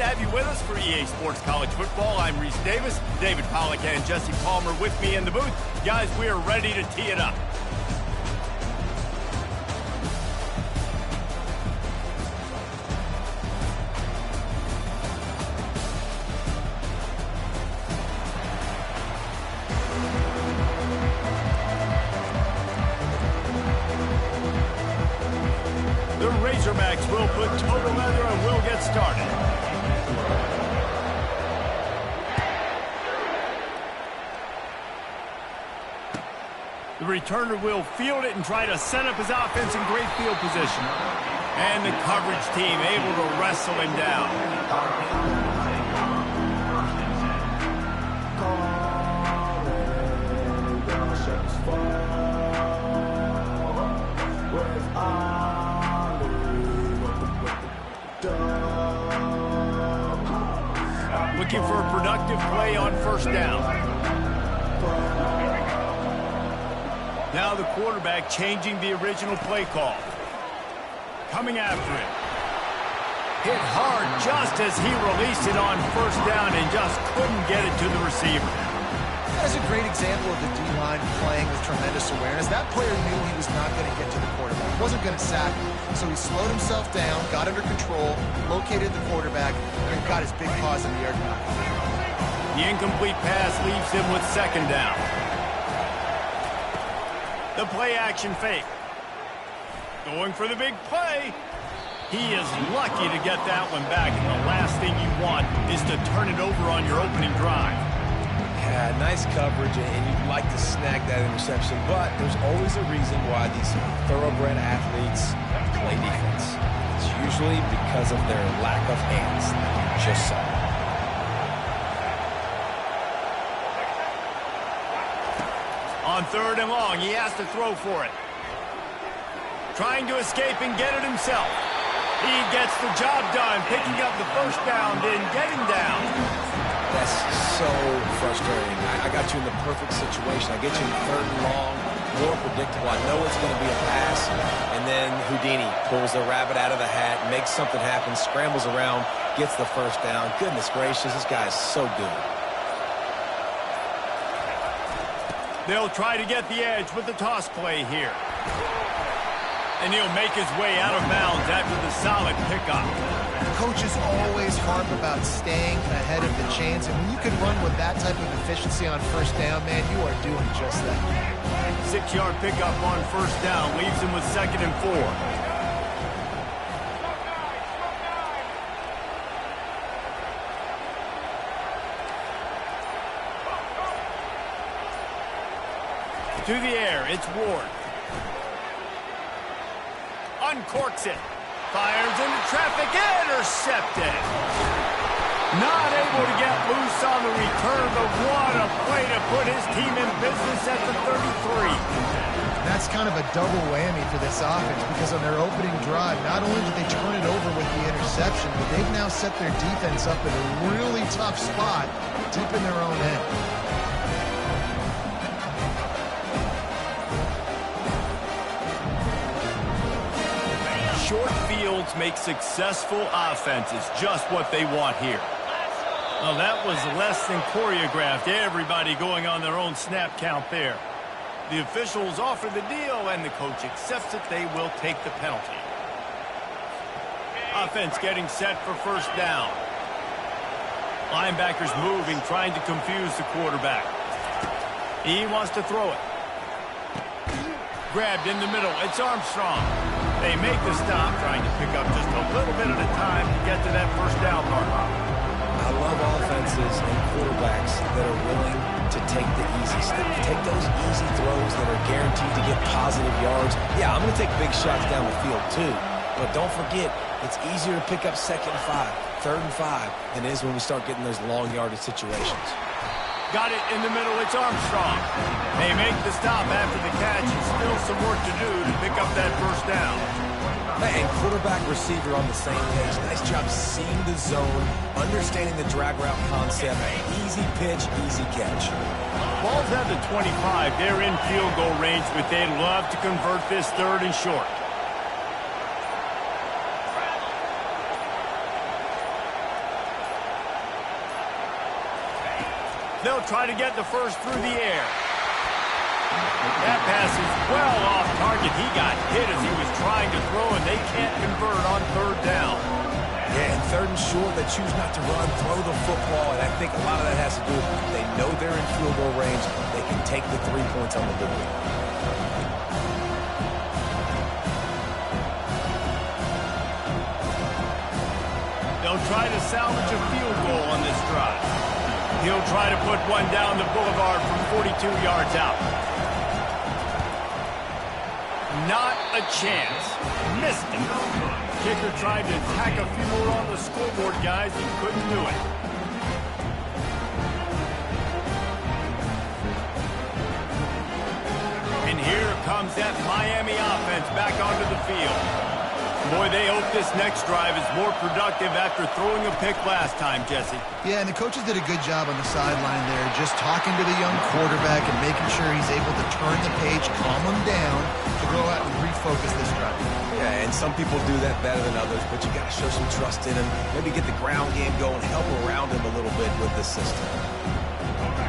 to have you with us for EA Sports College Football. I'm Reese Davis, David Pollack and Jesse Palmer with me in the booth. Guys, we are ready to tee it up. The Razorbacks will put total leather and we'll get started. The returner will field it and try to set up his offense in great field position. And the coverage team able to wrestle him down. Looking for a productive play on first down. Now the quarterback changing the original play call. Coming after it. Hit hard just as he released it on first down and just couldn't get it to the receiver. That is a great example of the D-line playing with tremendous awareness. That player knew he was not going to get to the quarterback. He wasn't going to sack him. So he slowed himself down, got under control, located the quarterback, and got his big paws in the air. The incomplete pass leaves him with second down. The play action fake. Going for the big play. He is lucky to get that one back, and the last thing you want is to turn it over on your opening drive. Yeah, nice coverage, and you'd like to snag that interception, but there's always a reason why these thoroughbred athletes play defense. It's usually because of their lack of hands. Just so. On third and long, he has to throw for it. Trying to escape and get it himself. He gets the job done, picking up the first down, then getting down. That's so frustrating. I got you in the perfect situation. I get you in third and long, more predictable. I know it's going to be a pass, and then Houdini pulls the rabbit out of the hat, makes something happen, scrambles around, gets the first down. Goodness gracious, this guy is so good. They'll try to get the edge with the toss play here. And he'll make his way out of bounds after the solid pickup. Coaches always harp about staying ahead of the chains, and when you can run with that type of efficiency on first down, man, you are doing just that. 6-yard pickup on first down leaves him with second and 4. To the air, it's Ward. Uncorks it. Fires into traffic. Intercepted. Not able to get loose on the return, but what a play to put his team in business at the 33. That's kind of a double whammy for this offense because on their opening drive, not only did they turn it over with the interception, but they've now set their defense up in a really tough spot deep in their own end. Short fields make successful offenses just what they want here. Well, that was less than choreographed. Everybody going on their own snap count there. The officials offer the deal, and the coach accepts it. They will take the penalty. Offense getting set for first down. Linebackers moving, trying to confuse the quarterback. He wants to throw it. Grabbed in the middle. It's Armstrong. They make the stop, trying to pick up just a little bit at a time to get to that first down mark. I love offenses and quarterbacks that are willing to take the easy step. Take those easy throws that are guaranteed to get positive yards. Yeah, I'm going to take big shots down the field too. But don't forget, it's easier to pick up second and 5, third and 5 than it is when we start getting those long yardage situations. Got it in the middle. It's Armstrong. They make the stop after the catch, and still some work to do to pick up that first down. And quarterback receiver on the same page. Nice job seeing the zone, understanding the drag route concept. Easy pitch, easy catch. Ball's at the 25. They're in field goal range, but they'd love to convert this third and short. They'll try to get the first through the air. That pass is well off target. He got hit as he was trying to throw, and they can't convert on third down. Yeah, and third and short, they choose not to run, throw the football, and I think a lot of that has to do with they know they're in field goal range. They can take the 3 points on the board. They'll try to salvage a field goal on this drive. He'll try to put one down the boulevard from 42 yards out. Not a chance. Missed it. Kicker tried to tack a few more on the scoreboard, guys. He couldn't do it. And here comes that Miami offense back onto the field. Boy, they hope this next drive is more productive after throwing a pick last time, Jesse. Yeah, and the coaches did a good job on the sideline there, just talking to the young quarterback and making sure he's able to turn the page, calm him down, to go out and refocus this drive. Yeah, and some people do that better than others, but you got to show some trust in him. Maybe get the ground game going, help around him a little bit with the system.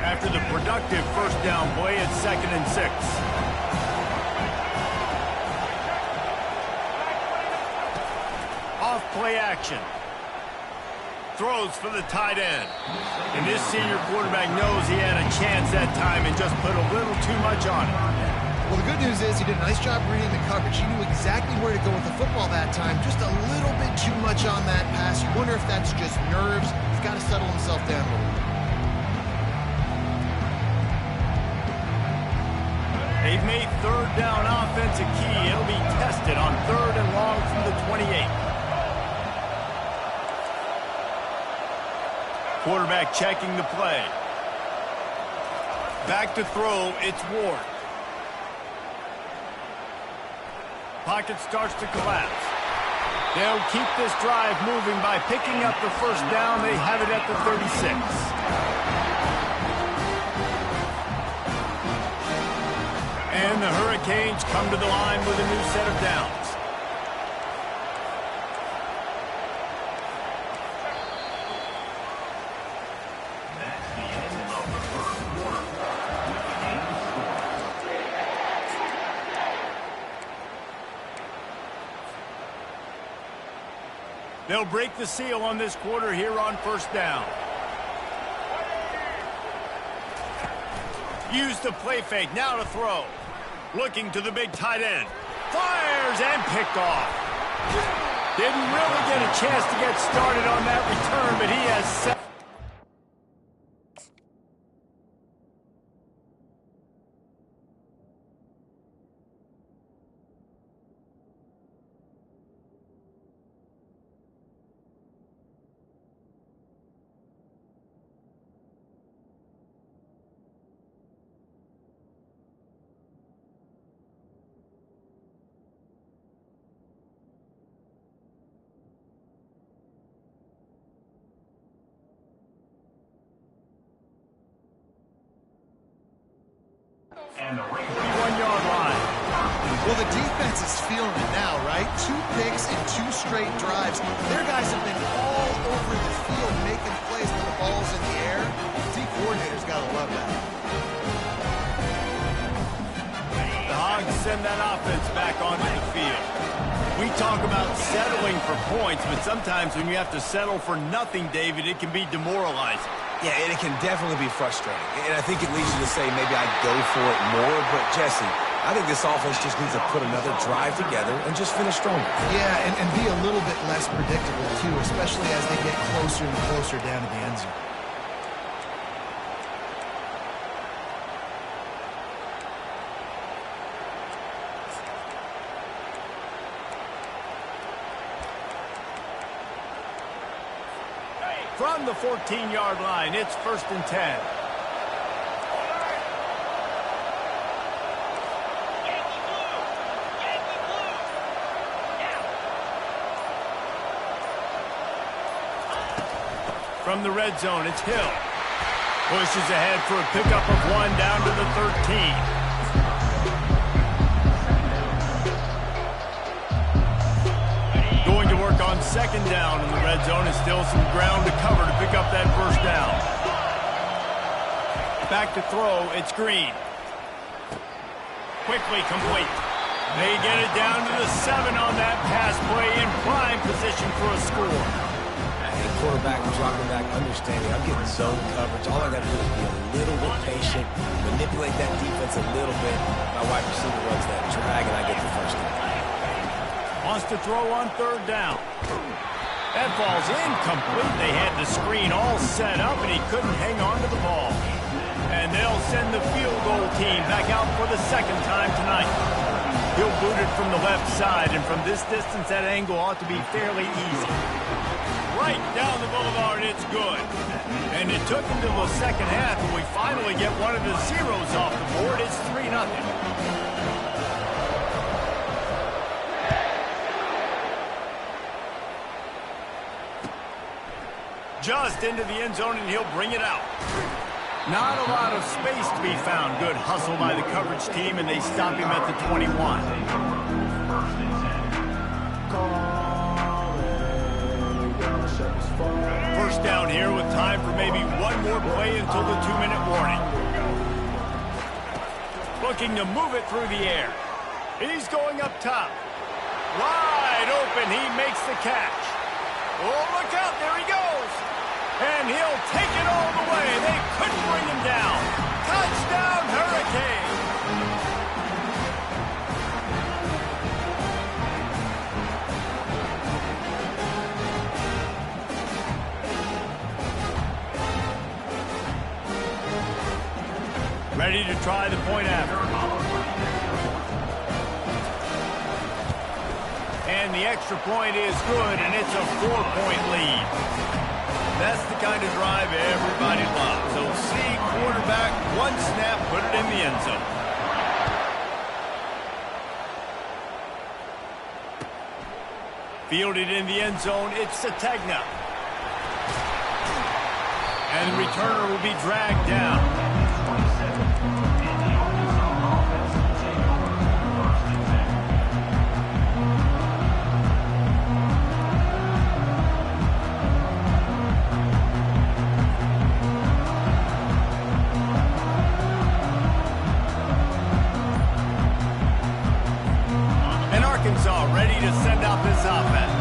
After the productive first down play, it's 2nd and 6. Off play action. Throws for the tight end. And this senior quarterback knows he had a chance that time and just put a little too much on it. Well, the good news is he did a nice job reading the coverage. He knew exactly where to go with the football that time. Just a little bit too much on that pass. You wonder if that's just nerves. He's got to settle himself down a little bit. They've made third down offense a key. It'll be tested on 3rd and long from the 28. Quarterback checking the play. Back to throw, it's Ward. Pocket starts to collapse. They'll keep this drive moving by picking up the first down. They have it at the 36. And the Hurricanes come to the line with a new set of downs. They'll break the seal on this quarter here on first down. Use the play fake, now to throw. Looking to the big tight end. Fires and picked off. Didn't really get a chance to get started on that return, but he has set. And the 1-yard line. Well, the defense is feeling it now, right? 2 picks in 2 straight drives. Their guys have been all over the field making plays when the ball's in the air. D coordinator's got to love that. The Hogs send that offense back onto the field. We talk about settling for points, but sometimes when you have to settle for nothing, David, it can be demoralizing. Yeah, and it can definitely be frustrating. And I think it leads you to say maybe I'd go for it more. But, Jesse, I think this offense just needs to put another drive together and just finish stronger. Yeah, and be a little bit less predictable, too, especially as they get closer and closer down to the end zone. From the 14-yard line, it's 1st and 10. From the red zone, it's Hill. Pushes ahead for a pickup of 1 down to the 13. On 2nd down in the red zone, and still some ground to cover to pick up that first down. Back to throw. It's Green. Quickly complete. They get it down to the 7 on that pass play in prime position for a score. Hey, quarterback, dropping back, understanding. I'm getting zone coverage. All I got to do is be a little bit patient, manipulate that defense a little bit. My wide receiver runs that drag, and I get the first down. Wants to throw on 3rd down. That ball's incomplete. They had the screen all set up, and he couldn't hang on to the ball. And they'll send the field goal team back out for the 2nd time tonight. He'll boot it from the left side, and from this distance, that angle ought to be fairly easy. Right down the boulevard, it's good. And it took until the 2nd half, and we finally get one of the zeros off the board. It's 3-0. Just into the end zone, and he'll bring it out. Not a lot of space to be found. Good hustle by the coverage team, and they stop him at the 21. First down here with time for maybe one more play until the 2-minute warning. Looking to move it through the air. He's going up top. Wide open, he makes the catch. Oh, look out, there he goes. And he'll take it all the way. They couldn't bring him down. Touchdown, Hurricane. Ready to try the point after. And the extra point is good, and it's a 4-point lead. That's the kind of drive everybody loves. So see quarterback, one snap, put it in the end zone. Fielded in the end zone, it's Sategna. And the returner will be dragged down. Ready to send out this offense.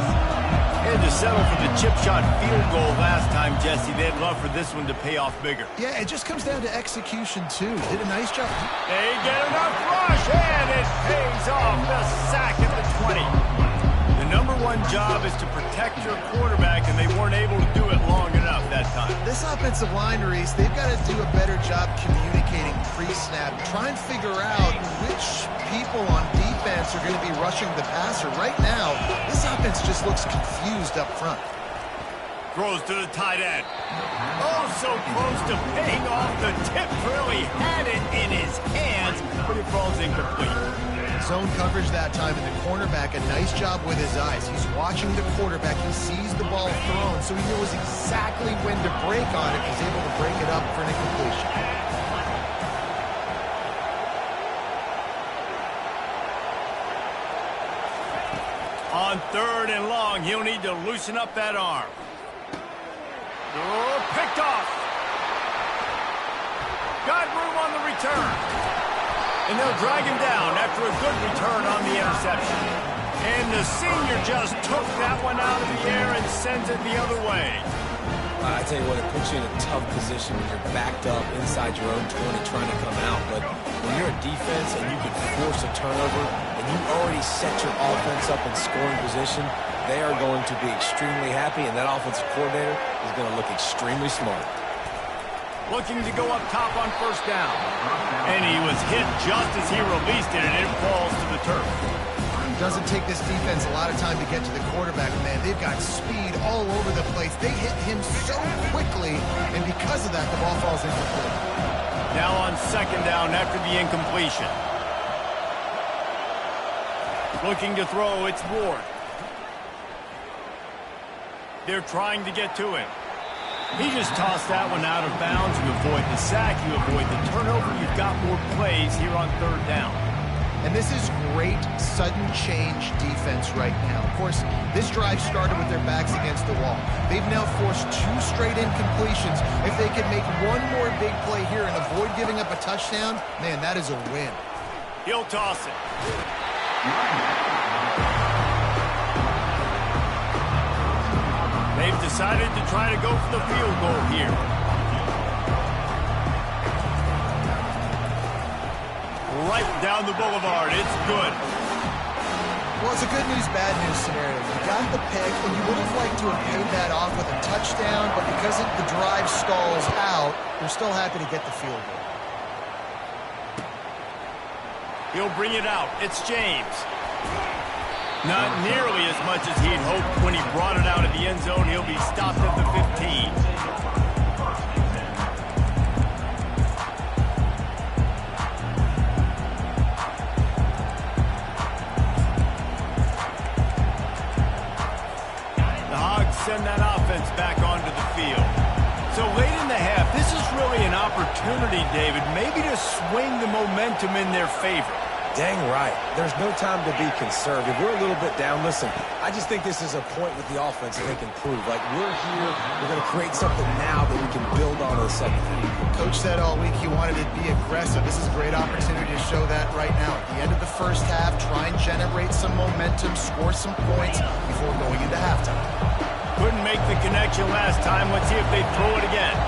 Had to settle for the chip shot field goal last time, Jesse. They'd love for this one to pay off bigger. Yeah, it just comes down to execution, too. Did a nice job. They get enough rush, and it pays off. The sack at the 20. The #1 job is to protect your quarterback, and they weren't able to do it long enough that time. This offensive line, Reese, they've got to do a better job communicating pre-snap. Try and figure out which people on defense are going to be rushing the passer. Right now, this offense just looks confused up front. Throws to the tight end. Oh, so close to paying off the tip. Really had it in his hands, but it falls incomplete. Zone coverage that time, and the cornerback, a nice job with his eyes. He's watching the quarterback. He sees the ball thrown, so he knows exactly when to break on it. He's able to break it up for an incompletion. On 3rd and long, he'll need to loosen up that arm. Oh, picked off. Got room on the return. And they'll drag him down after a good return on the interception. And the senior just took that one out of the air and sends it the other way. I tell you what, it puts you in a tough position when you're backed up inside your own 20 trying to come out. But when you're a defense and you can force a turnover and you already set your offense up in scoring position, they are going to be extremely happy, and that offensive coordinator is going to look extremely smart. Looking to go up top on 1st down. And he was hit just as he released it, and it falls to the turf. Doesn't take this defense a lot of time to get to the quarterback, man. They've got speed all over the place. They hit him so quickly, and because of that, the ball falls incomplete. Now on 2nd down after the incompletion. Looking to throw, it's Ward. They're trying to get to him. He just tossed that one out of bounds. You avoid the sack, you avoid the turnover. You've got more plays here on 3rd down. And this is great sudden change defense right now. Of course, this drive started with their backs against the wall. They've now forced 2 straight incompletions. If they can make one more big play here and avoid giving up a touchdown, man, that is a win. He'll toss it. They've decided to try to go for the field goal here. Right down the boulevard. It's good. Well, it's a good news, bad news scenario. You got the pick, and you would have liked to have paid that off with a touchdown, but because the drive stalls out, you're still happy to get the field goal. He'll bring it out. It's James. Not nearly as much as he'd hoped when he brought it out of the end zone. He'll be stopped at the 15. The Hogs send that offense back onto the field. So late in the half, this is really an opportunity, David, maybe to swing the momentum in their favor. Dang right. There's no time to be conservative. We're a little bit down. Listen, I just think this is a point with the offense that they can prove. Like, we're here. We're going to create something now that we can build on in the second half. Coach said all week he wanted to be aggressive. This is a great opportunity to show that right now. At the end of the first half, try and generate some momentum, score some points before going into halftime. Couldn't make the connection last time. Let's see if they throw it again.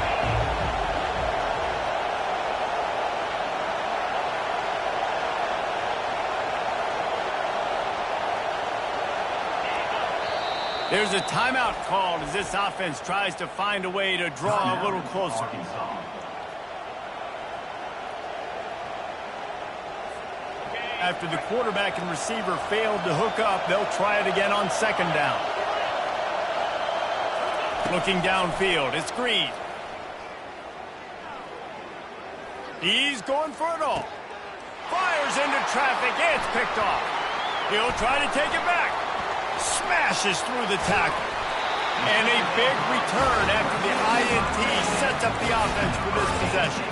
There's a timeout called as this offense tries to find a way to draw a little closer. After the quarterback and receiver failed to hook up, they'll try it again on second down. Looking downfield, it's Green. He's going for it all. Fires into traffic, it's picked off. He'll try to take it back. Smashes through the tackle. And a big return after the INT sets up the offense for this possession.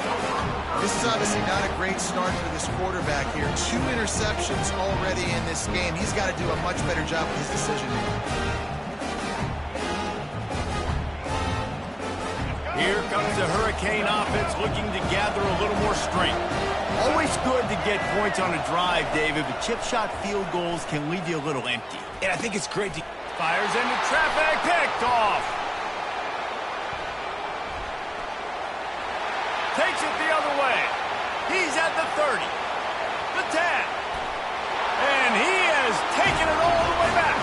This is obviously not a great start for this quarterback here. 2 interceptions already in this game. He's got to do a much better job with his decision making. Here comes the Hurricane offense looking to gather a little more strength. Always good to get points on a drive, David, but chip shot field goals can leave you a little empty. And I think it's great to... Fires into traffic, picked off. Takes it the other way. He's at the 30, the 10. And he has taken it all the way back.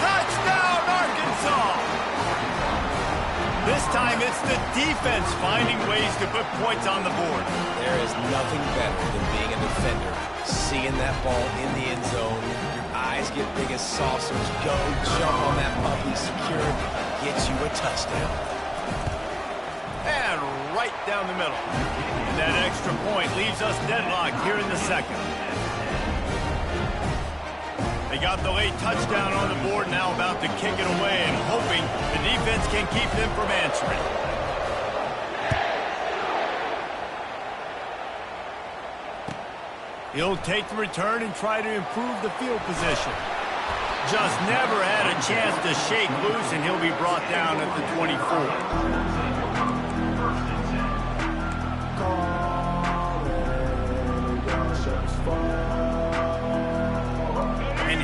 Touchdown, Arkansas. This time it's the defense finding ways to put points on the board. There is nothing better than being a defender. Seeing that ball in the end zone, your eyes get big as saucers, go jump on that puppy, secure it, get you a touchdown. And right down the middle. And that extra point leaves us deadlocked here in the second. They got the late touchdown on the board, now about to kick it away and hoping the defense can keep them from answering. He'll take the return and try to improve the field position. Just never had a chance to shake loose, and he'll be brought down at the 24.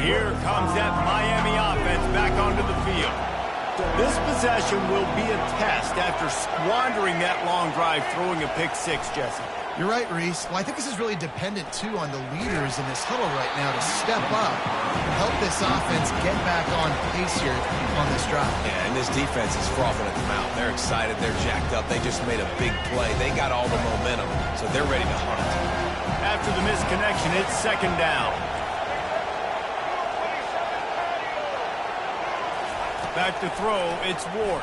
Here comes that Miami offense back onto the field. This possession will be a test after squandering that long drive, throwing a pick-6, Jesse. You're right, Reese. Well, I think this is really dependent, too, on the leaders in this huddle right now to step up and help this offense get back on pace here on this drive. Yeah, and this defense is frothing at the mouth. They're excited. They're jacked up. They just made a big play. They got all the momentum, so they're ready to hunt. After the missed connection, it's second down. Back to throw, it's Ward.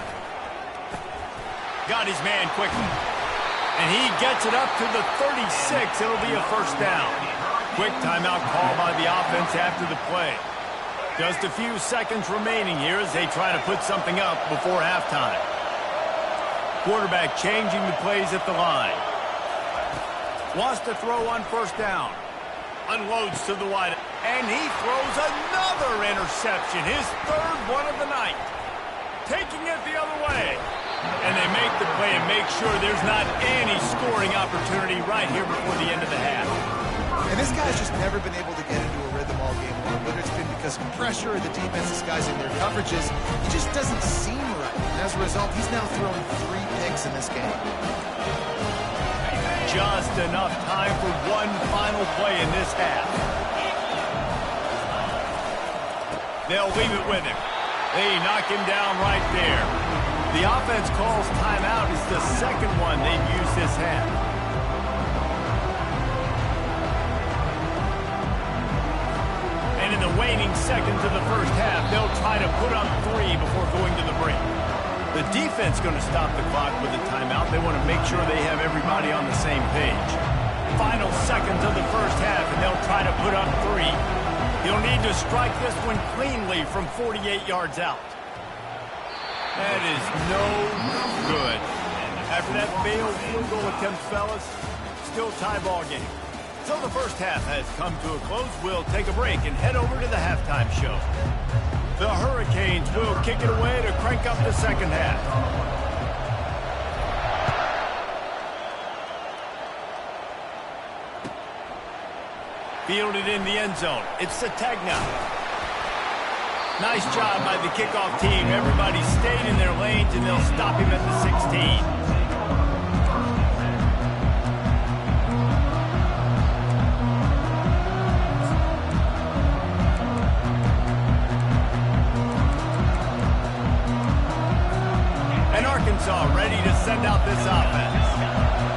Got his man quickly. And he gets it up to the 36. It'll be a first down. Quick timeout call by the offense after the play. Just a few seconds remaining here as they try to put something up before halftime. Quarterback changing the plays at the line. Wants to throw on first down. Unloads to the wide, and he throws another interception, his third one of the night. Taking it the other way. And they make the play and make sure there's not any scoring opportunity right here before the end of the half. And this guy's just never been able to get into a rhythm all game long, whether it's been because of pressure or the defense disguising their coverages. He just doesn't seem right. And as a result, he's now throwing 3 picks in this game. Just enough time for one final play in this half. They'll leave it with him. They knock him down right there. The offense calls timeout. It's the second one they've used this half. And in the waning seconds of the first half, they'll try to put up 3 before going to the break. The defense going to stop the clock with a timeout. They want to make sure they have everybody on the same page. Final seconds of the first half, and they'll try to put up 3. He'll need to strike this one cleanly from 48 yards out. That is no good. After that failed field goal attempt, fellas, still tie ball game. So the first half has come to a close. We'll take a break and head over to the halftime show. The Hurricanes will kick it away to crank up the second half. Fielded in the end zone. It's Sategna. Nice job by the kickoff team. Everybody stayed in their lanes, and they'll stop him at the 16. Arkansas ready to send out this offense.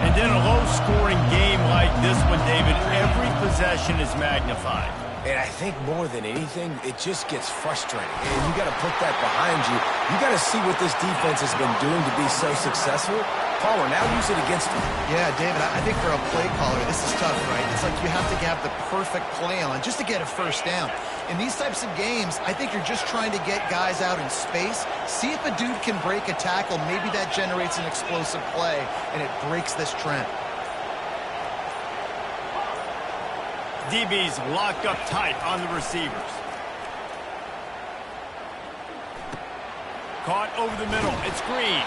And in a low-scoring game like this one, David, every possession is magnified. And I think more than anything, it just gets frustrating. And you got to put that behind you. You got to see what this defense has been doing to be so successful. Palmer, now use it against him. Yeah, David, I think for a play caller, this is tough, right? It's like you have to have the perfect play on just to get a first down. In these types of games, I think you're just trying to get guys out in space, see if a dude can break a tackle. Maybe that generates an explosive play, and it breaks this trend. DB's locked up tight on the receivers. Caught over the middle. It's Green.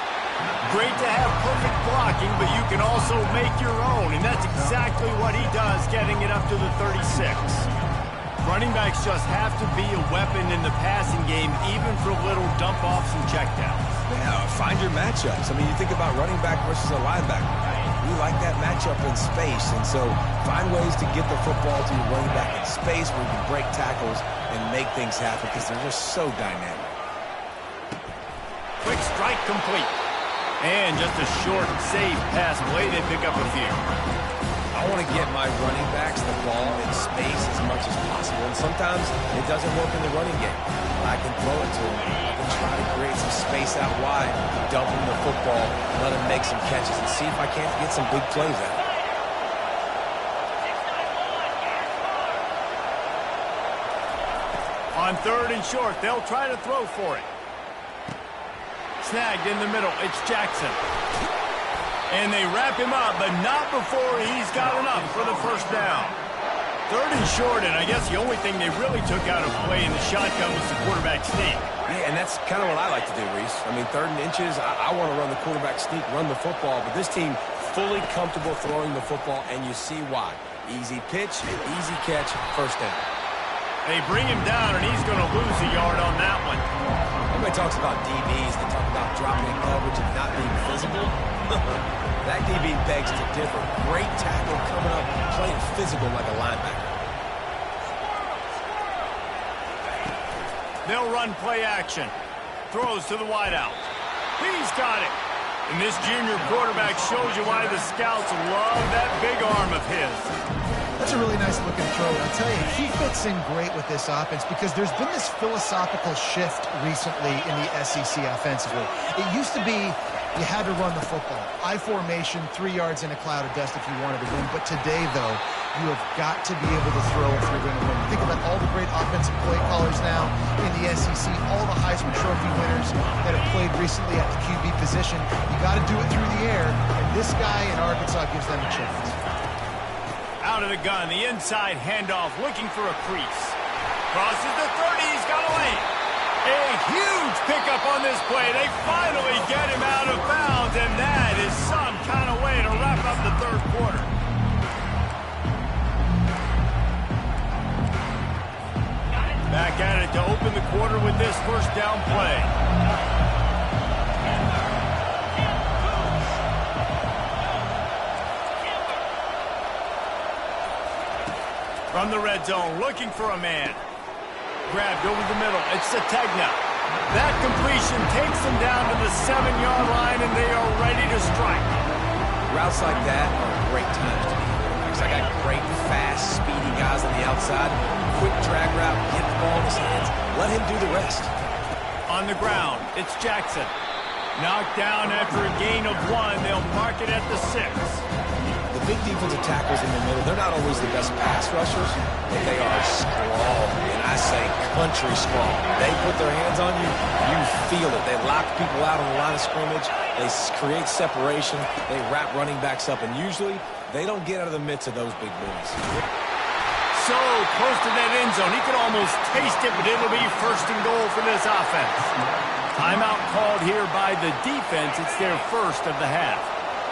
Great to have perfect blocking, but you can also make your own, and that's exactly what he does, getting it up to the 36. Running backs just have to be a weapon in the passing game, even for little dump-offs and checkdowns. Yeah, find your matchups. I mean, you think about running back versus a linebacker. We like that matchup in space, and so find ways to get the football to your running back in space where you can break tackles and make things happen because they're just so dynamic. Quick strike complete. And just a short, safe pass play. They pick up a few. I want to get my running backs the ball in space as much as possible, and sometimes it doesn't work in the running game. I can throw it to them. I can try to create some space out wide, dump them the football, let them make some catches, and see if I can't get some big plays out. On 3rd and short, they'll try to throw for it. Snagged in the middle. It's Jackson. And they wrap him up, but not before he's got enough for the first down. 3rd and short, and I guess the only thing they really took out of play in the shotgun was the quarterback sneak. Yeah, and that's kind of what I like to do, Reese. I mean, 3rd and inches, I want to run the quarterback sneak, run the football, but this team fully comfortable throwing the football, and you see why. Easy pitch, easy catch, first down. They bring him down, and he's going to lose a yard on that one. Everybody talks about DBs. They talk about dropping in coverage and not being physical. That DB begs to differ. Great tackle coming up, playing physical like a linebacker. They'll run play action. Throws to the wideout. He's got it. And this junior quarterback shows you why the scouts love that big arm of his. That's a really nice looking throw. And I'll tell you, he fits in great with this offense because there's been this philosophical shift recently in the SEC offensively. It used to be you had to run the football. I formation, 3 yards in a cloud of dust if you wanted to win. But today, though, you have got to be able to throw if you're going to win. Think about all the great offensive play callers now in the SEC, all the Heisman Trophy winners that have played recently at the QB position. You got to do it through the air, and this guy in Arkansas gives them a chance. Out of the gun, the inside handoff, looking for a crease. Crosses the 30, he's got a lane. A huge pickup on this play. They finally get him out of bounds, and that is some kind of way to wrap up the third quarter. Back at it to open the quarter with this first down play. From the red zone, looking for a man. Grabbed over the middle. It's Sategna. That completion takes them down to the 7-yard line, and they are ready to strike. Routes like that are great times to be quarterbacks. I got great, fast, speedy guys on the outside. Quick drag route, get the ball in his hands. Let him do the rest. On the ground, it's Jackson. Knocked down after a gain of 1. They'll mark it at the 6. The big defensive tackles in the middle, they're not always the best pass rushers, but they are strong, and I say country strong. They put their hands on you, you feel it. They lock people out on the line of scrimmage. They create separation. They wrap running backs up, and usually they don't get out of the midst of those big boys. So close to that end zone. He could almost taste it, but it'll be first and goal for this offense. Timeout called here by the defense. It's their first of the half.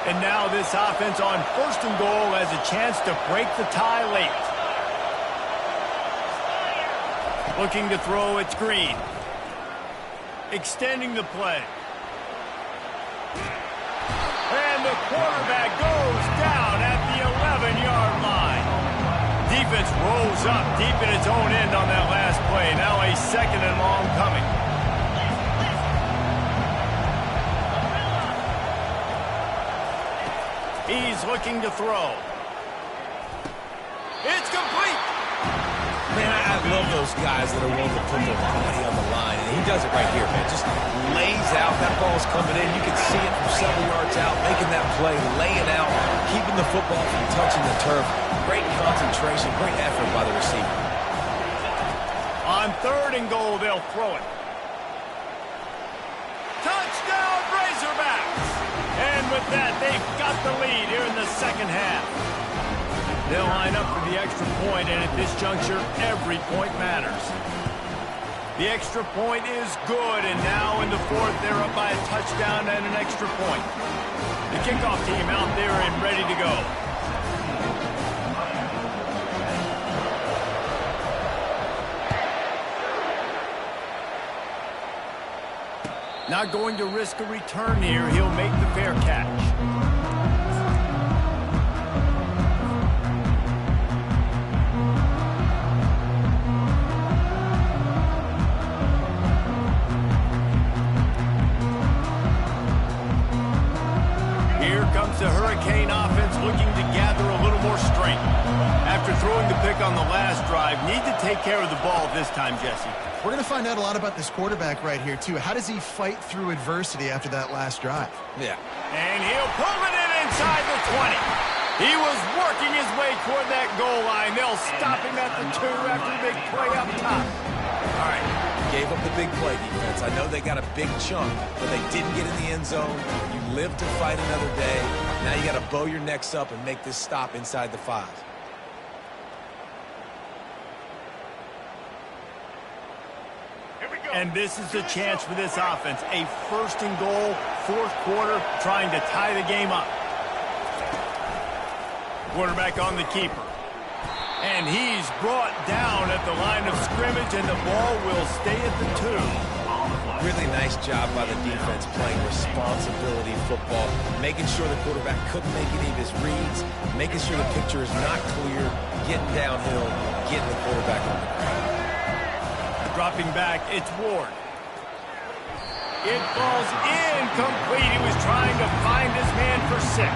And now this offense on first and goal has a chance to break the tie late. Looking to throw, it's Green. Extending the play. And the quarterback goes down at the 11-yard line. Defense rolls up deep in its own end on that last play. Now a second and long coming. He's looking to throw. It's complete. Man, I love those guys that are willing to put their body on the line, and he does it right here, man. Just lays out. That ball's coming in. You can see it from several yards out, making that play, laying out, keeping the football from touching the turf. Great concentration, great effort by the receiver. On third and goal, they'll throw it. Touchdown, Razorbacks! And with that, they've got the lead here in the second half. They'll line up for the extra point, and at this juncture, every point matters. The extra point is good, and now in the fourth, they're up by a touchdown and an extra point. The kickoff team out there and ready to go. Not going to risk a return here. He'll make the fair catch. Here comes the Hurricane offense looking to gather a little more strength. After throwing the pick on the last drive, need to take care of the ball this time, Jesse. We're going to find out a lot about this quarterback right here, too. How does he fight through adversity after that last drive? Yeah. And he'll pull it in inside the 20. He was working his way toward that goal line. They'll stop him at the 2 after the big play up top. All right. Gave up the big play defense. I know they got a big chunk, but they didn't get in the end zone. You live to fight another day. Now you got to bow your necks up and make this stop inside the 5. And this is the chance for this offense. A first and goal, fourth quarter, trying to tie the game up. Quarterback on the keeper. And he's brought down at the line of scrimmage, and the ball will stay at the 2. Really nice job by the defense playing responsibility football, making sure the quarterback couldn't make any of his reads, making sure the picture is not clear, getting downhill, getting the quarterback on the ground. Dropping back, it's Ward. It falls incomplete. He was trying to find his man for 6.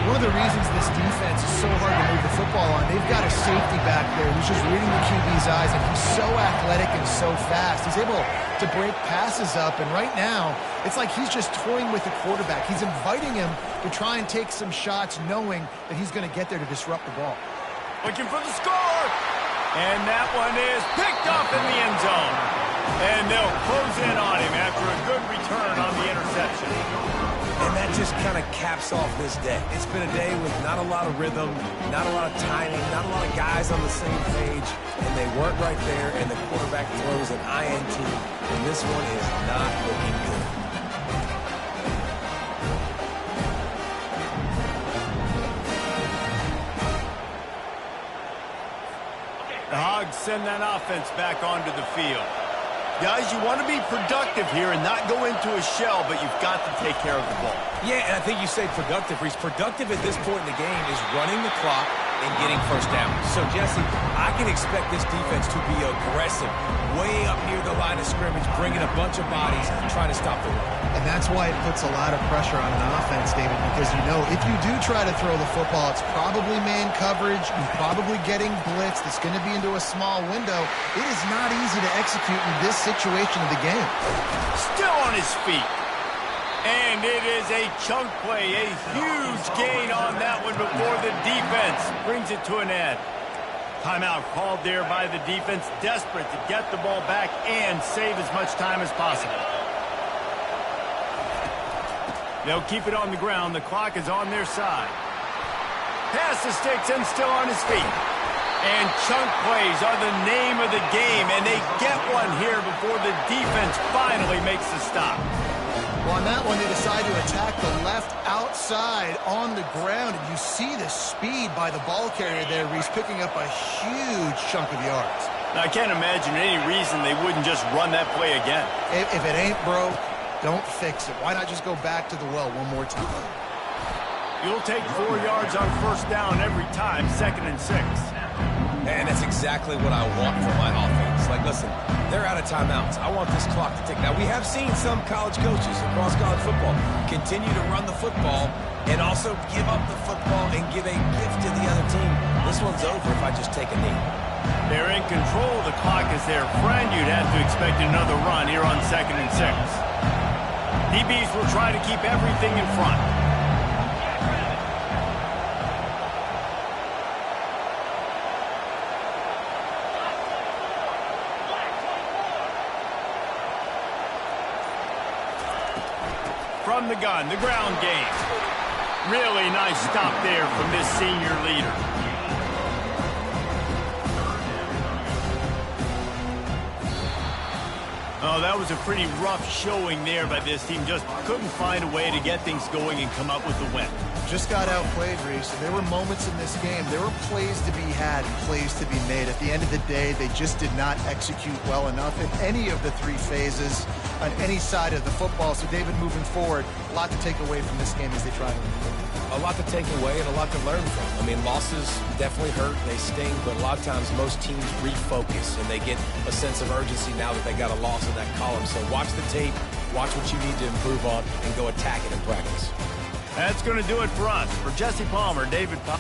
One of the reasons this defense is so hard to move the football on, they've got a safety back there who's just reading the QB's eyes, and he's so athletic and so fast. He's able to break passes up, and right now, it's like he's just toying with the quarterback. He's inviting him to try and take some shots, knowing that he's going to get there to disrupt the ball. Looking for the score. And that one is picked up in the end zone. And they'll close in on him after a good return on the interception. And that just kind of caps off this day. It's been a day with not a lot of rhythm, not a lot of timing, not a lot of guys on the same page, and they weren't right there, and the quarterback throws an INT, and this one is not looking good. The Hogs send that offense back onto the field. Guys, you want to be productive here and not go into a shell, but you've got to take care of the ball. Yeah, and I think you say productive. He's productive at this point in the game is running the clock and getting first down. So, Jesse, I can expect this defense to be aggressive, way up near the line of scrimmage, bringing a bunch of bodies, trying to stop the run. And that's why it puts a lot of pressure on an offense, David, because you know if you do try to throw the football, it's probably man coverage, you're probably getting blitzed, it's going to be into a small window. It is not easy to execute in this situation of the game. Still on his feet. And it is a chunk play, a huge gain on that one before the defense brings it to an end. Timeout called there by the defense, desperate to get the ball back and save as much time as possible. They'll keep it on the ground. The clock is on their side. Pass the sticks and still on his feet. And chunk plays are the name of the game, and they get one here before the defense finally makes the stop. Well, on that one, they decide to attack the left outside on the ground, and you see the speed by the ball carrier there. He's picking up a huge chunk of yards. Now, I can't imagine any reason they wouldn't just run that play again. If it ain't broke, don't fix it. Why not just go back to the well one more time? You'll take 4 yards on first down every time, 2nd and 6. And that's exactly what I want for my offense. Like, listen, they're out of timeouts. I want this clock to tick. Now, we have seen some college coaches across college football continue to run the football and also give up the football and give a gift to the other team. This one's over if I just take a knee. They're in control. The clock is their friend. You'd have to expect another run here on 2nd and 6. DBs will try to keep everything in front. From the gun, the ground game. Really nice stop there from this senior leader. Oh, that was a pretty rough showing there by this team. Just couldn't find a way to get things going and come up with the win. Just got outplayed, Reese. There were moments in this game. There were plays to be had and plays to be made. At the end of the day, they just did not execute well enough in any of the 3 phases on any side of the football. So, David, moving forward, a lot to take away from this game as they try to improve. A lot to take away and a lot to learn from. I mean, losses definitely hurt, they sting, but a lot of times most teams refocus and they get a sense of urgency now that they got a loss in that column. So watch the tape, watch what you need to improve on, and go attack it in practice. That's going to do it for us. For Jesse Palmer, David Pop.